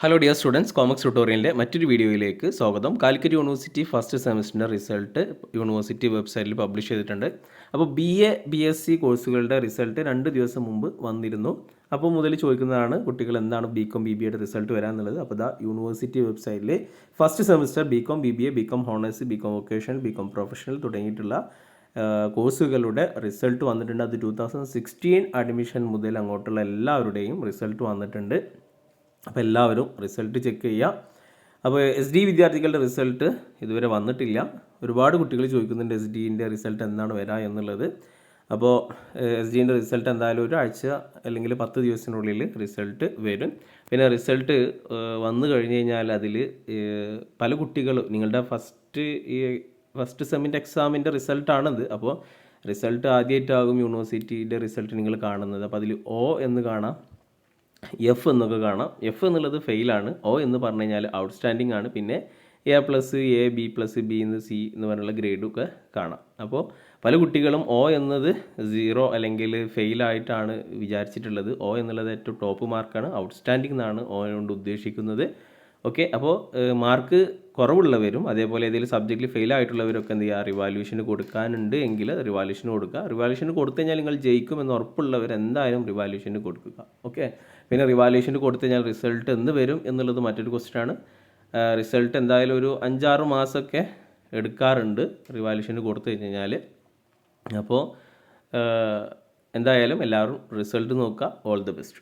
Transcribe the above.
Hello dear students, Comax ട്യൂട്ടോറിയലിൻ്റെ മറ്റൊരു വീഡിയോയിലേക്ക് സ്വാഗതം. കാലിക്കറ്റ് യൂണിവേഴ്സിറ്റി ഫസ്റ്റ് സെമസ്റ്ററിൻ്റെ റിസൾട്ട് യൂണിവേഴ്സിറ്റി വെബ്സൈറ്റിൽ പബ്ലിഷ് ചെയ്തിട്ടുണ്ട്. അപ്പോൾ BA BSc കോഴ്സുകളുടെ റിസൾട്ട് 2 ദിവസം മുമ്പ് വന്നിരുന്നു. അപ്പോൾ മുതൽ ചോദിക്കുന്നതാണ് കുട്ടികൾ എന്താണ് BCom BBA റിസൾട്ട് വരാമെന്നുള്ളത്. അപ്പോൾ യൂണിവേഴ്സിറ്റി വെബ്സൈറ്റിൽ first semester BCom BBA BCom honours BCom vocational BCom professional തുടങ്ങിയിട്ടുള്ള കോഴ്സുകളുടെ റിസൾട്ട് വന്നിട്ടുണ്ട്. അത് 2016 അഡ്മിഷൻ മുതൽ അങ്ങോട്ടുള്ള എല്ലാവരുടെയും റിസൾട്ട് വന്നിട്ടുണ്ട്. അപ്പോൾ എല്ലാവരും റിസൾട്ട് ചെക്ക് ചെയ്യുക. അപ്പോൾ SD വിദ്യാർത്ഥികളുടെ റിസൾട്ട് ഇതുവരെ വന്നിട്ടില്ല. ഒരുപാട് കുട്ടികൾ ചോദിക്കുന്നുണ്ട് SDൻ്റെ റിസൾട്ട് എന്താണ് വരിക എന്നുള്ളത്. അപ്പോൾ SDൻ്റെ റിസൾട്ട് എന്തായാലും ഒരാഴ്ച അല്ലെങ്കിൽ 10 ദിവസത്തിനുള്ളിൽ റിസൾട്ട് വരും. പിന്നെ റിസൾട്ട് വന്നു കഴിഞ്ഞ് കഴിഞ്ഞാൽ അതിൽ പല കുട്ടികളും നിങ്ങളുടെ ഫസ്റ്റ് സെമ്മിൻ്റെ എക്സാമിൻ്റെ റിസൾട്ടാണിത്. അപ്പോൾ റിസൾട്ട് ആദ്യമായിട്ടാകും യൂണിവേഴ്സിറ്റിയുടെ റിസൾട്ട് നിങ്ങൾ കാണുന്നത്. അപ്പോൾ അതിൽ O എന്ന് കാണാം, F എന്നൊക്കെ കാണാം. F എന്നുള്ളത് ഫെയിലാണ്. O എന്ന് പറഞ്ഞു കഴിഞ്ഞാൽ ഔട്ട്സ്റ്റാൻഡിംഗ് ആണ്. പിന്നെ A+, A, B+, B എന്ന് C എന്ന് പറഞ്ഞുള്ള ഗ്രേഡൊക്കെ കാണാം. അപ്പോൾ പല കുട്ടികളും O എന്നത് 0 അല്ലെങ്കിൽ ഫെയിലായിട്ടാണ് വിചാരിച്ചിട്ടുള്ളത്. O എന്നുള്ളത് ഏറ്റവും ടോപ്പ് മാർക്കാണ്. ഔട്ട്സ്റ്റാൻഡിംഗ് എന്നാണ് O കൊണ്ട് ഉദ്ദേശിക്കുന്നത്. ഓക്കെ, അപ്പോൾ മാർക്ക് കുറവുള്ളവരും അതേപോലെ ഏതെങ്കിലും സബ്ജക്റ്റിൽ ഫെയിൽ ആയിട്ടുള്ളവരൊക്കെ എന്ത് ചെയ്യുക, റിവാല്യൂഷന് കൊടുക്കാനുണ്ട് എങ്കിൽ റിവാല്യൂഷന് കൊടുക്കുക. റിവാല്യൂഷന് കൊടുത്തു കഴിഞ്ഞാൽ നിങ്ങൾ ജയിക്കുമെന്ന് ഉറപ്പുള്ളവർ എന്തായാലും റിവാല്യൂഷന് കൊടുക്കുക. ഓക്കെ, പിന്നെ റിവാല്യൂഷന് കൊടുത്തു കഴിഞ്ഞാൽ റിസൾട്ട് എന്ന് വരും എന്നുള്ളത് മറ്റൊരു ക്വസ്റ്റ്യനാണ്. റിസൾട്ട് എന്തായാലും ഒരു 5-6 മാസമൊക്കെ എടുക്കാറുണ്ട് റിവാല്യൂഷന് കൊടുത്തു കഴിഞ്ഞാൽ. അപ്പോൾ എന്തായാലും എല്ലാവരും റിസൾട്ട് നോക്കുക. All the best.